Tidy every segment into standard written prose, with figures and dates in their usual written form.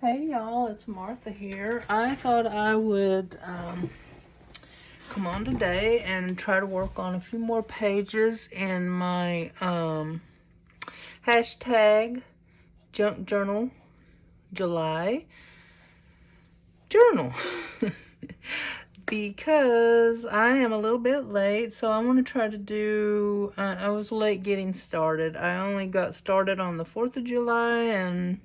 Hey y'all, it's Martha here. I thought I would come on today and try to work on a few more pages in my hashtag junk journal July journal because I am a little bit late, so I want to try to do, I was late getting started. I only got started on the 4th of July and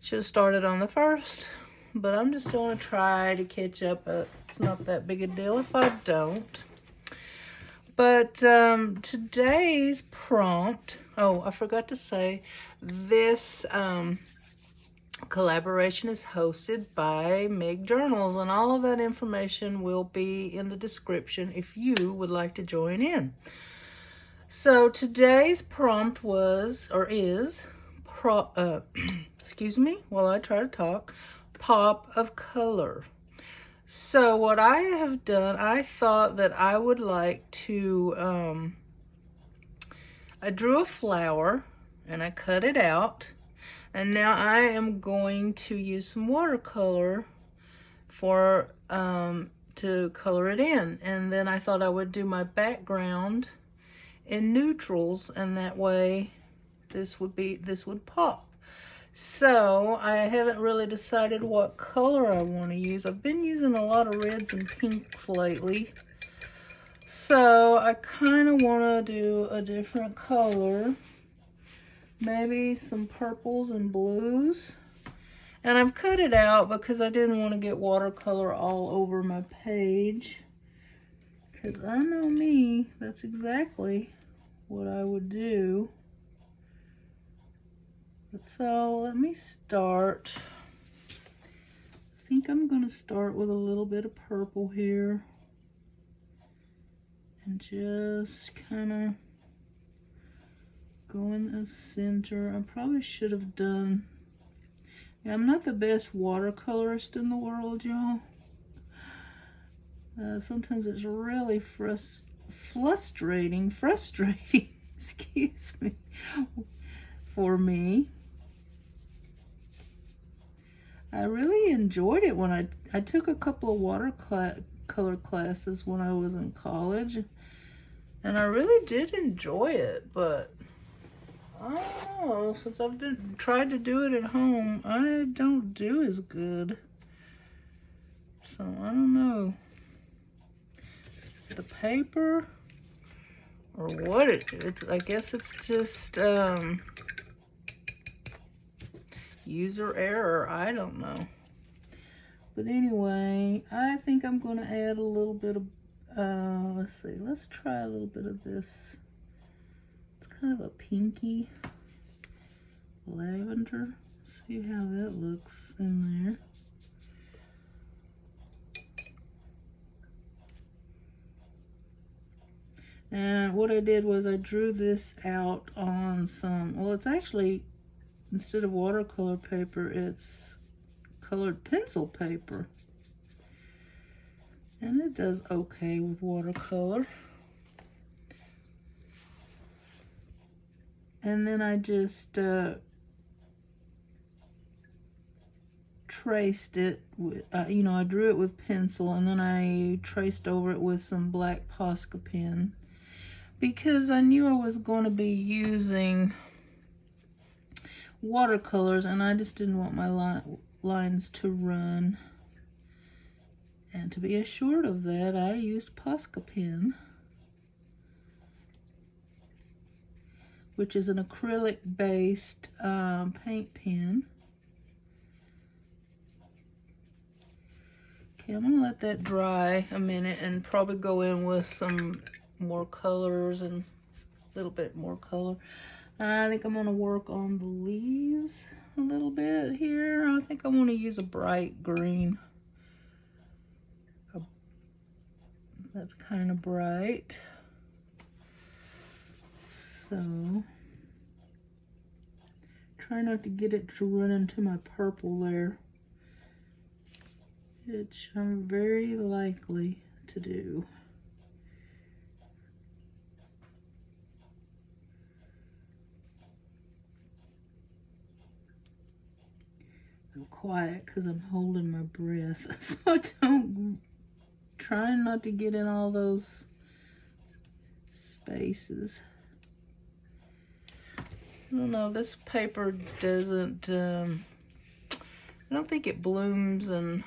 should have started on the 1st, but I'm just going to try to catch up. It's not that big a deal if I don't. But today's prompt, oh, I forgot to say, this collaboration is hosted by megjournals, and all of that information will be in the description if you would like to join in. So today's prompt was, or is, excuse me while I try to talk, pop of color. So what I have done, I thought that I would like to, I drew a flower and I cut it out, and now I am going to use some watercolor for, to color it in. And then I thought I would do my background in neutrals, and that way this would pop. So I haven't really decided what color I want to use. I've been using a lot of reds and pinks lately, so I kind of want to do a different color, maybe some purples and blues. And I've cut it out because I didn't want to get watercolor all over my page, because I know me, that's exactly what I would do. So let me start. I think I'm going to start with a little bit of purple here and just kind of go in the center. I probably should have done, yeah, I'm not the best watercolorist in the world, y'all. Sometimes it's really frustrating, excuse me, for me. I really enjoyed it when I took a couple of watercolor classes when I was in college, and I really did enjoy it, but I don't know, since I've tried to do it at home, I don't do as good. So I don't know. It's the paper or what it's, I guess it's just user error, I don't know. But anyway, I think I'm going to add a little bit of, let's see, let's try a little bit of this. It's kind of a pinky lavender. See how that looks in there. And what I did was I drew this out on some, well, it's actually, instead of watercolor paper, it's colored pencil paper. And it does okay with watercolor. And then I just traced it with, you know, I drew it with pencil, and then I traced over it with some black Posca pen, because I knew I was going to be using watercolors, and I just didn't want my lines to run. And to be assured of that, I used Posca pen, which is an acrylic based paint pen. Okay, I'm gonna let that dry a minute and probably go in with some more colors and a little bit more color. I think I'm gonna work on the leaves a little bit here. I think I want to use a bright green. That's kind of bright. So try not to get it to run into my purple there, which I'm very likely to do. I'm quiet because I'm holding my breath, so I don't, trying not to get in all those spaces. I don't know, this paper doesn't, I don't think it blooms and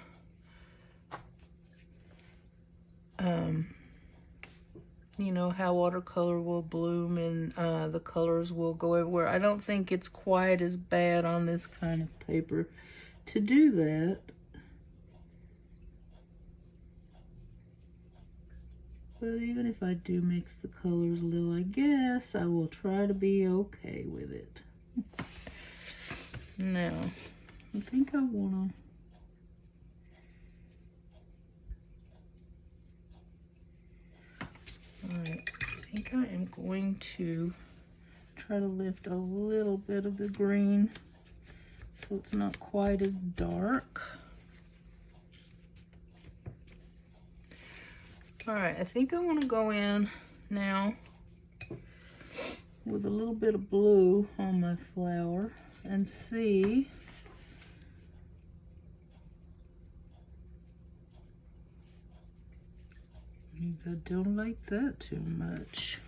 you know how watercolor will bloom and the colors will go everywhere. I don't think it's quite as bad on this kind of paper to do that. But even if I do mix the colors a little, I guess I will try to be okay with it. Now, I think I want to Alright, I think I am going to try to lift a little bit of the green so it's not quite as dark. Alright, I think I want to go in now with a little bit of blue on my flower and see I don't like that too much.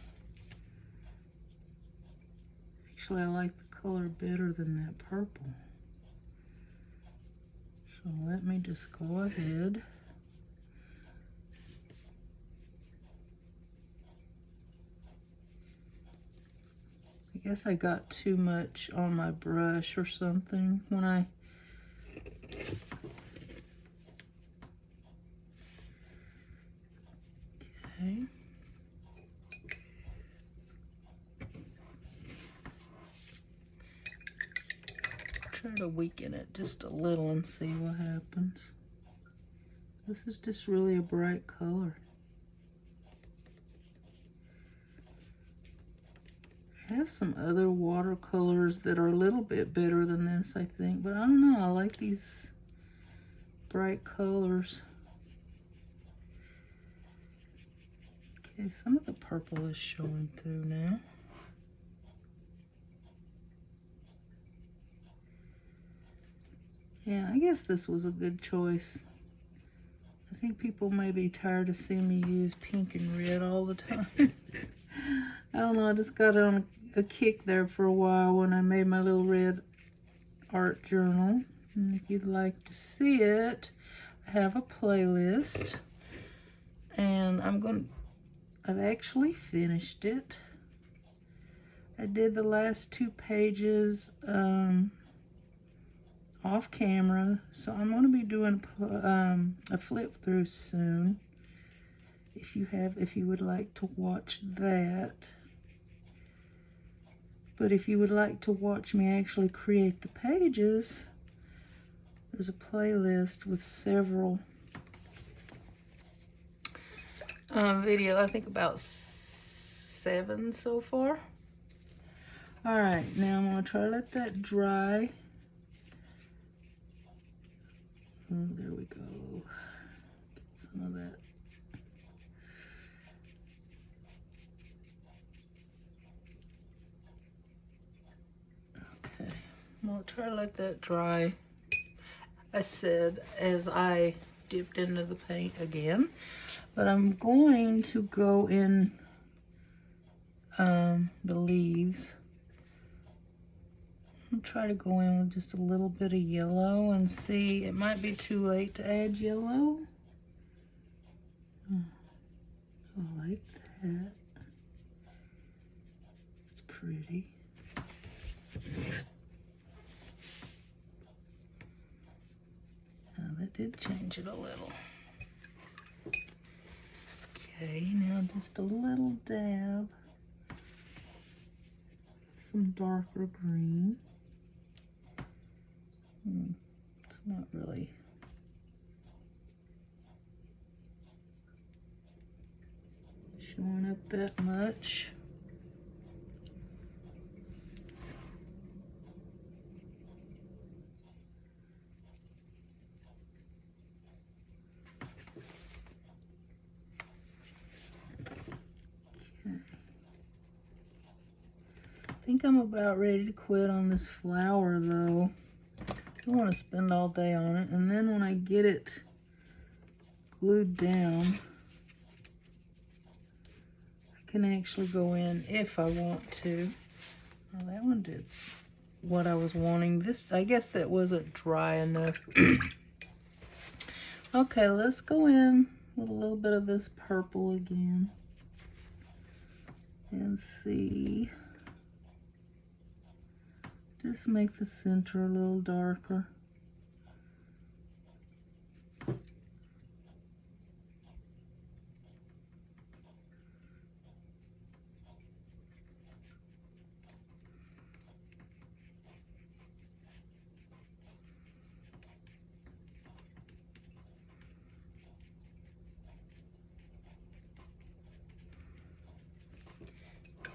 Actually, I like the color better than that purple. So let me just go ahead. I guess I got too much on my brush or something when I okay. Try to weaken it just a little and see what happens. This is just really a bright color. I have some other watercolors that are a little bit better than this, I think, but I don't know. I like these bright colors. Okay, some of the purple is showing through now. Yeah, I guess this was a good choice. I think people may be tired of seeing me use pink and red all the time. I don't know, I just got on a kick there for a while when I made my little red art journal. And if you'd like to see it, I have a playlist. And I've actually finished it. I did the last 2 pages off camera, so I'm going to be doing a flip through soon. If you would like to watch that. But if you would like to watch me actually create the pages, there's a playlist with several video, I think about 7 so far. All right, now I'm gonna try to let that dry. Oh, there we go. Get some of that. Okay, I'm gonna try to let that dry. I said as I dipped into the paint again, but I'm going to go in the leaves. I'll try to go in with just a little bit of yellow and see. It might be too late to add yellow. I like that. It's pretty. That did change it a little. Okay, now just a little dab. Some darker green. It's not really showing up that much. I think I'm about ready to quit on this flower though. don't want to spend all day on it. And then when I get it glued down, I can actually go in if I want to. Oh, that one did what I was wanting. This, I guess that wasn't dry enough. Okay, let's go in with a little bit of this purple again and see. Just make the center a little darker.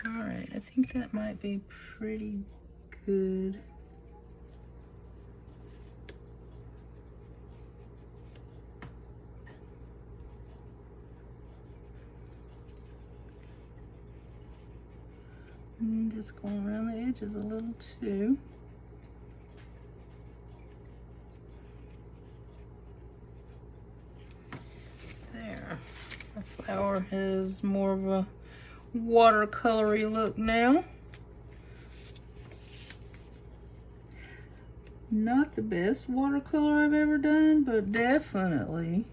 All right, I think that might be pretty good. And just going around the edges a little too. There. Our flower has more of a watercolory look now. Not the best watercolor I've ever done, but definitely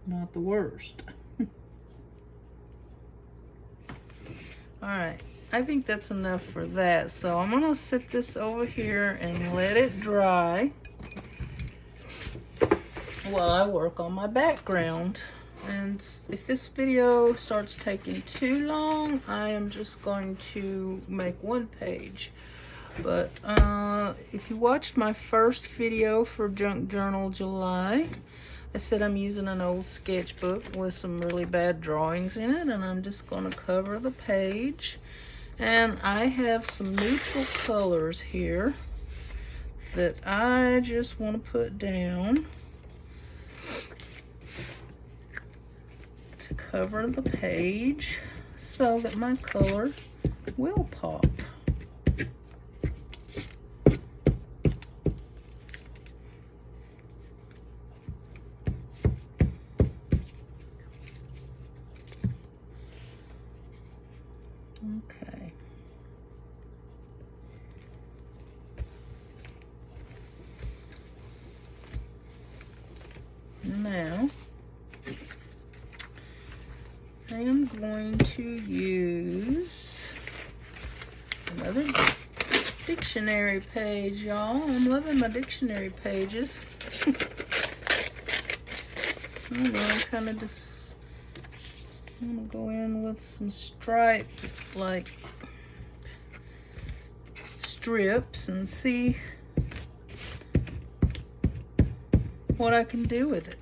not the worst. Alright, I think that's enough for that. So I'm going to set this over here and let it dry while I work on my background. And if this video starts taking too long, I am just going to make one page. But if you watched my first video for Junk Journal July, I said I'm using an old sketchbook with some really bad drawings in it, and I'm just going to cover the page. And I have some neutral colors here that I just want to put down to cover the page so that my color will pop. Okay. Now, I am going to use another dictionary page, y'all. I'm loving my dictionary pages. I don't know, I'm kind of just I'm gonna go in with some striped, like, strips and see what I can do with it.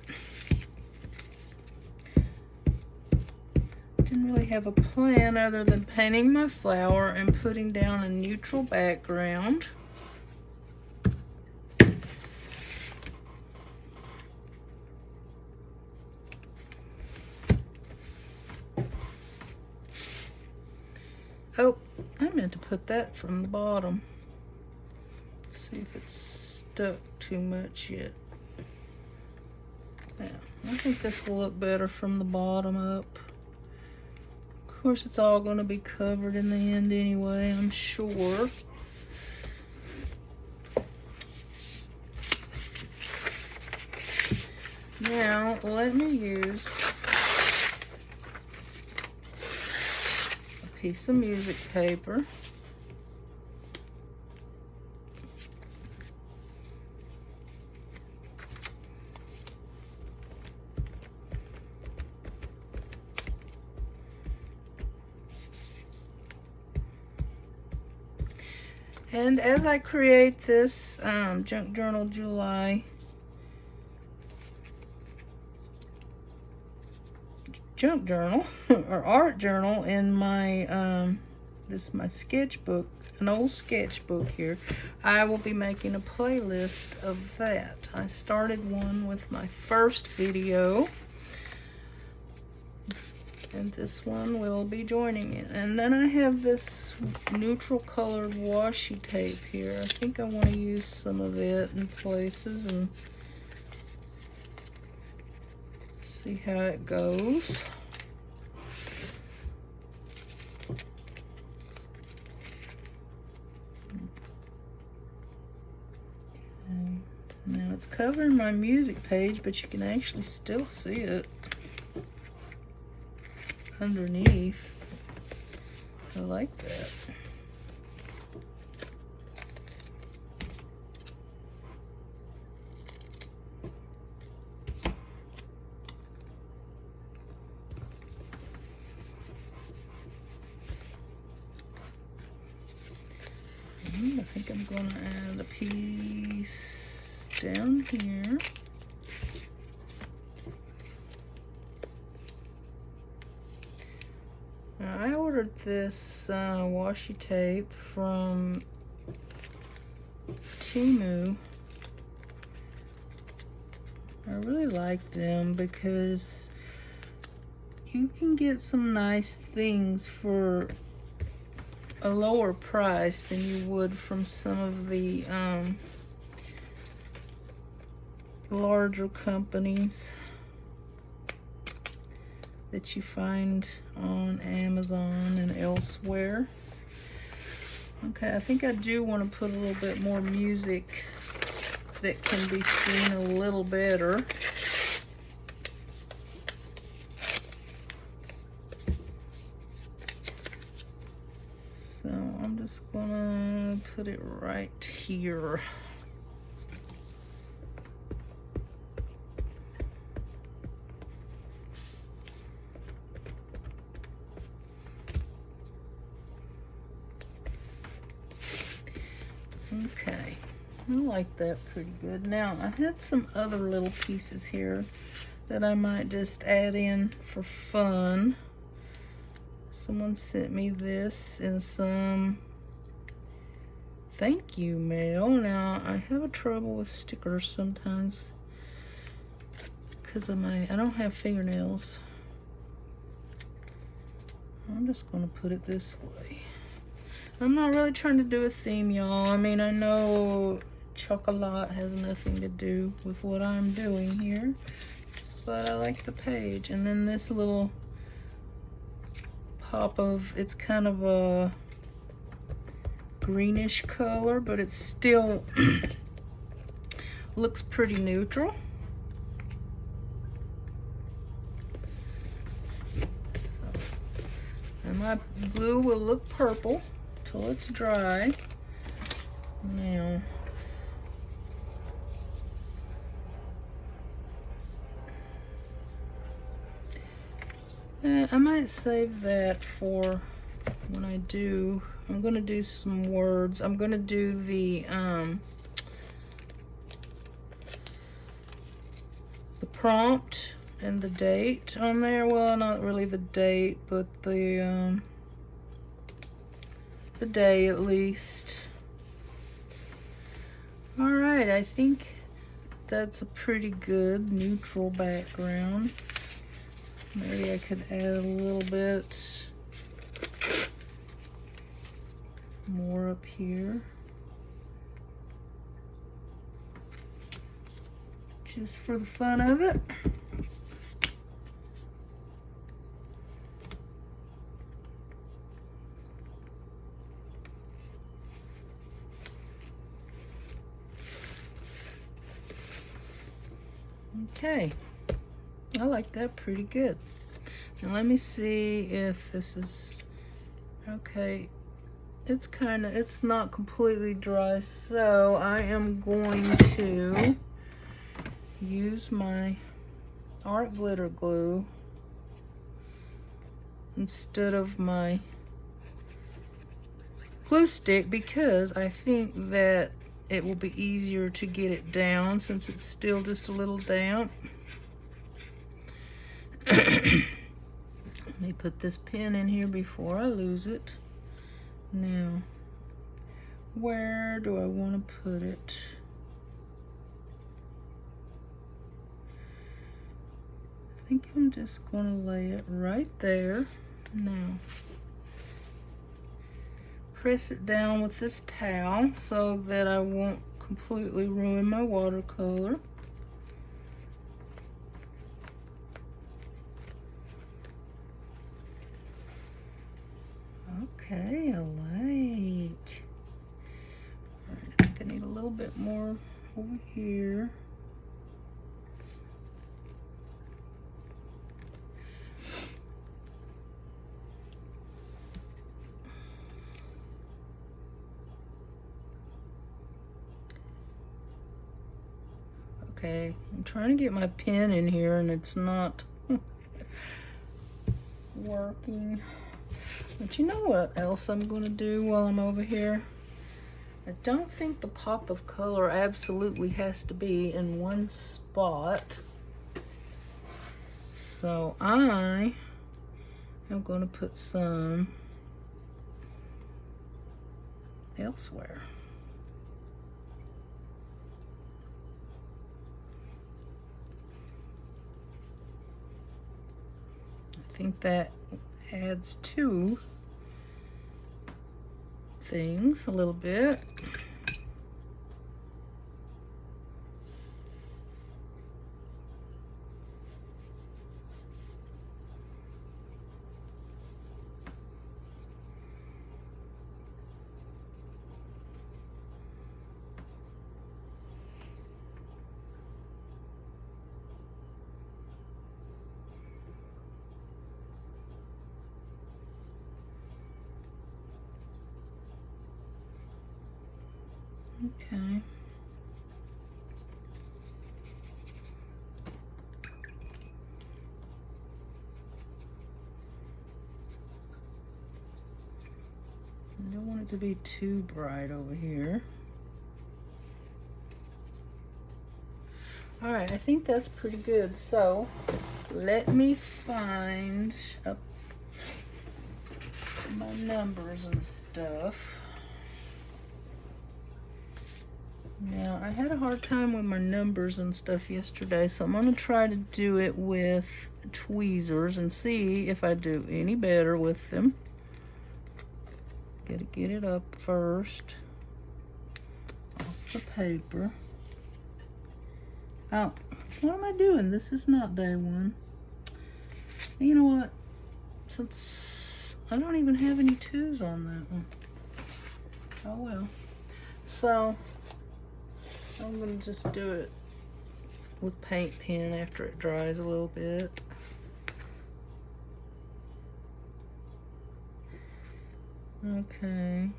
Didn't really have a plan other than painting my flower and putting down a neutral background. Oh, I meant to put that from the bottom. See if it's stuck too much yet. Yeah, I think this will look better from the bottom up. Of course, it's all going to be covered in the end anyway, I'm sure. Now, let me use piece of music paper. And as I create this Junk Journal July junk journal or art journal in my this is my sketchbook, an old sketchbook here, I will be making a playlist of that. I started one with my first video, and this one will be joining it. And then I have this neutral colored washi tape here. I think I want to use some of it in places and see how it goes. Okay. Now it's covering my music page, but you can actually still see it underneath. I like that. I think I'm going to add a piece down here. Now, I ordered this washi tape from Temu. I really like them because you can get some nice things for a lower price than you would from some of the larger companies that you find on Amazon and elsewhere. Okay, I think I do want to put a little bit more music that can be seen a little better. So I'm just gonna put it right here. Okay, I like that pretty good. Now, I had some other little pieces here that I might just add in for fun. Someone sent me this in some thank you mail. Now, I have a trouble with stickers sometimes because I don't have fingernails. I'm just going to put it this way. I'm not really trying to do a theme, y'all. I mean, I know chocolate has nothing to do with what I'm doing here, but I like the page. And then this little pop of, it's kind of a greenish color, but it still looks pretty neutral. So, and my glue will look purple till it's dry. Now, I might save that for when I do. I'm gonna do some words. I'm gonna do the prompt and the date on there. Well, not really the date, but the day at least. All right, I think that's a pretty good neutral background. Maybe I could add a little bit more up here, just for the fun of it. Okay, I like that pretty good. Now let me see if this is okay. It's not completely dry, so I am going to use my art glitter glue instead of my glue stick, because I think that it will be easier to get it down since it's still just a little damp. Let me put this pen in here before I lose it. Now, where do I want to put it? I think I'm just gonna lay it right there. Now, press it down with this towel so that I won't completely ruin my watercolor. Okay, I like. All right, I think I need a little bit more over here. Okay, I'm trying to get my pen in here and it's not working. But you know what else I'm going to do while I'm over here? I don't think the pop of color absolutely has to be in one spot. So I am going to put some elsewhere. I think that adds two things a little bit. Okay. I don't want it to be too bright over here. All right, I think that's pretty good. So let me find up my numbers and stuff. Now, I had a hard time with my numbers and stuff yesterday, so I'm going to try to do it with tweezers and see if I do any better with them. Gotta get it up first off the paper. Oh, what am I doing? This is not day one. You know what? Since I don't even have any twos on that one. Oh well. So I'm gonna just do it with paint pen after it dries a little bit. Okay.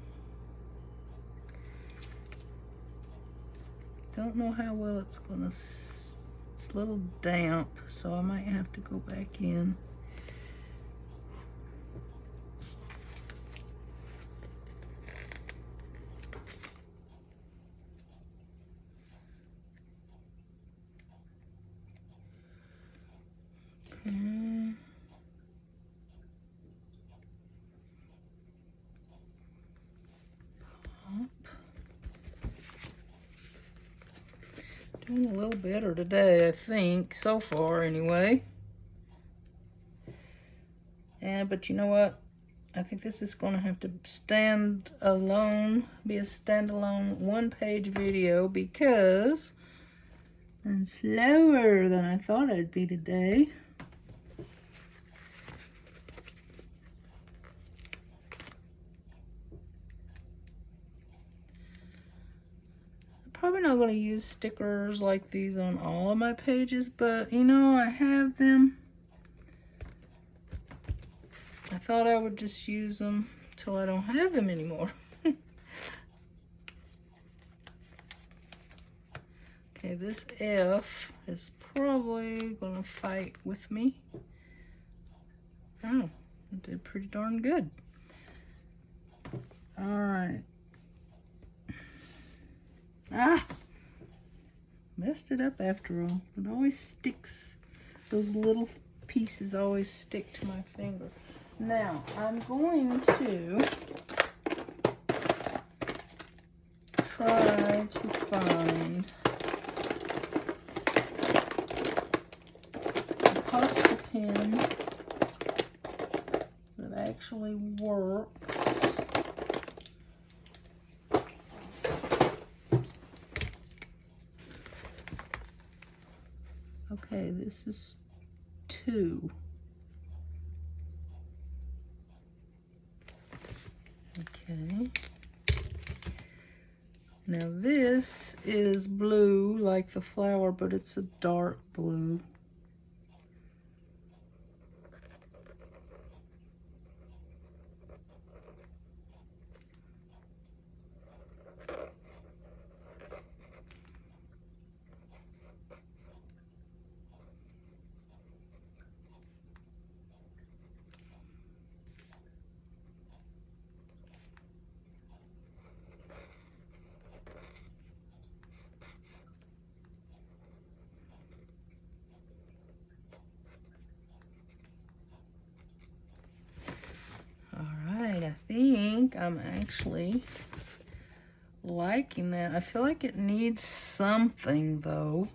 Don't know how well it's gonna, it's a little damp, so I might have to go back in. Okay. Doing a little better today, I think, so far anyway. But you know what? I think this is going to have to stand alone, be a standalone one-page video because I'm slower than I thought I'd be today. Probably not going to use stickers like these on all of my pages, but you know, I have them. I thought I would just use them till I don't have them anymore. Okay, this F is probably going to fight with me. Oh, it did pretty darn good. All right. Ah, messed it up after all. It always sticks. Those little pieces always stick to my finger. Now, I'm going to try to find a actually works. Okay, this is 2. Okay. Now this is blue like the flower, but it's a dark blue. I think I'm actually liking that. I feel like it needs something though,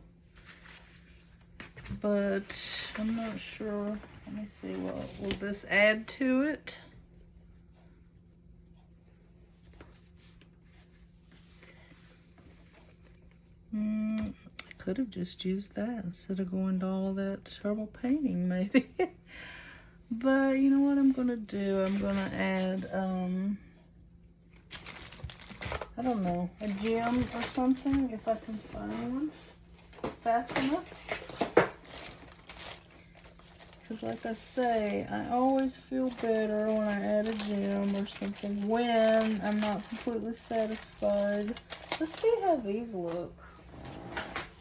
but I'm not sure. Let me see, will this add to it? I could have just used that instead of going to all of that terrible painting maybe. But you know what I'm gonna do? I'm gonna add, I don't know, a gem or something, if I can find one fast enough. Because like I say, I always feel better when I add a gem or something when I'm not completely satisfied. Let's see how these look.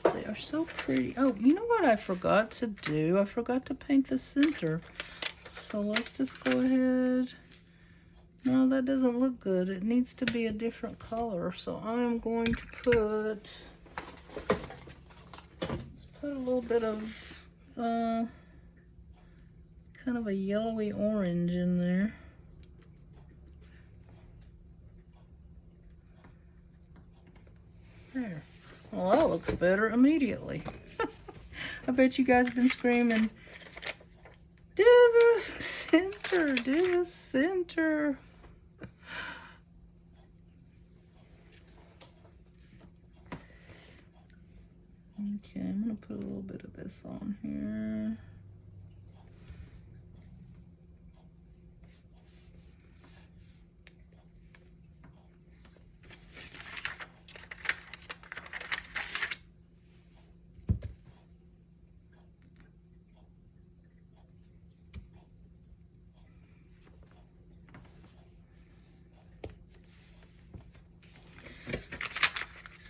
They are so pretty. Oh, you know what I forgot to do? I forgot to paint the center. So let's just go ahead. No, that doesn't look good. It needs to be a different color. So I'm going to put, let's put a little bit of kind of a yellowy orange in there. There. Well, that looks better immediately. I bet you guys have been screaming, do the center, do the center. Okay, I'm gonna put a little bit of this on here.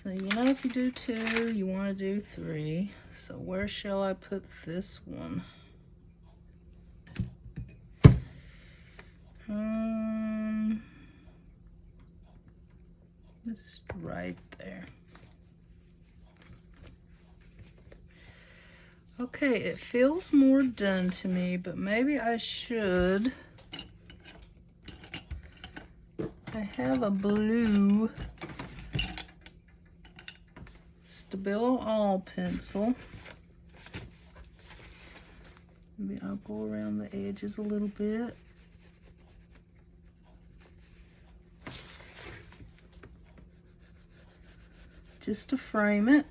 So you know, if you do 2, you want to do 3. So where shall I put this one? Just right there. Okay, it feels more done to me, but maybe I should. I have a blue Stabilo All pencil. Maybe I'll go around the edges a little bit. Just to frame it.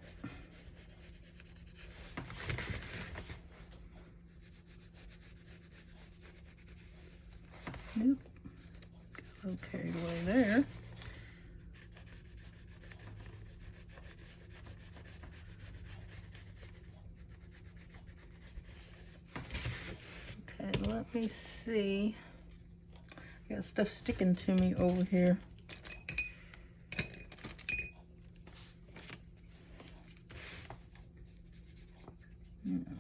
Nope. Got a little carried away there. Okay, let me see. I got stuff sticking to me over here.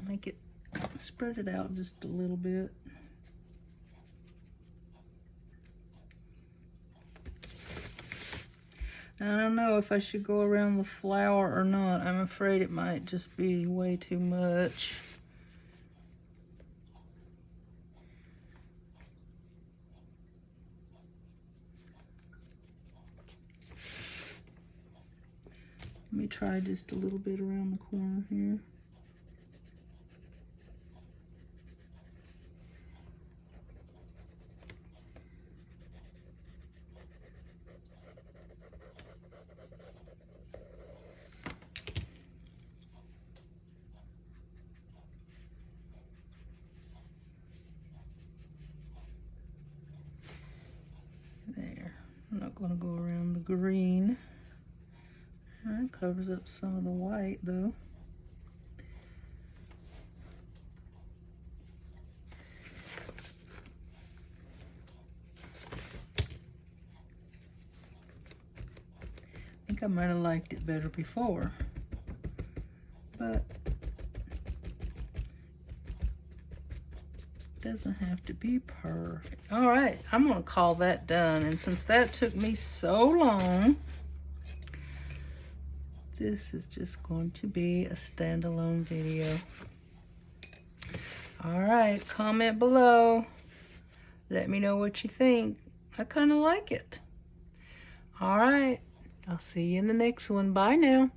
Make it, spread it out just a little bit. I don't know if I should go around the flower or not. I'm afraid it might just be way too much. Let me try just a little bit around the corner here. green. That covers up some of the white though. I think I might have liked it better before, but it doesn't have to be perfect. All right, I'm gonna call that done. And since that took me so long, this is just going to be a standalone video. All right, comment below. Let me know what you think. I kind of like it. All right, I'll see you in the next one. Bye now.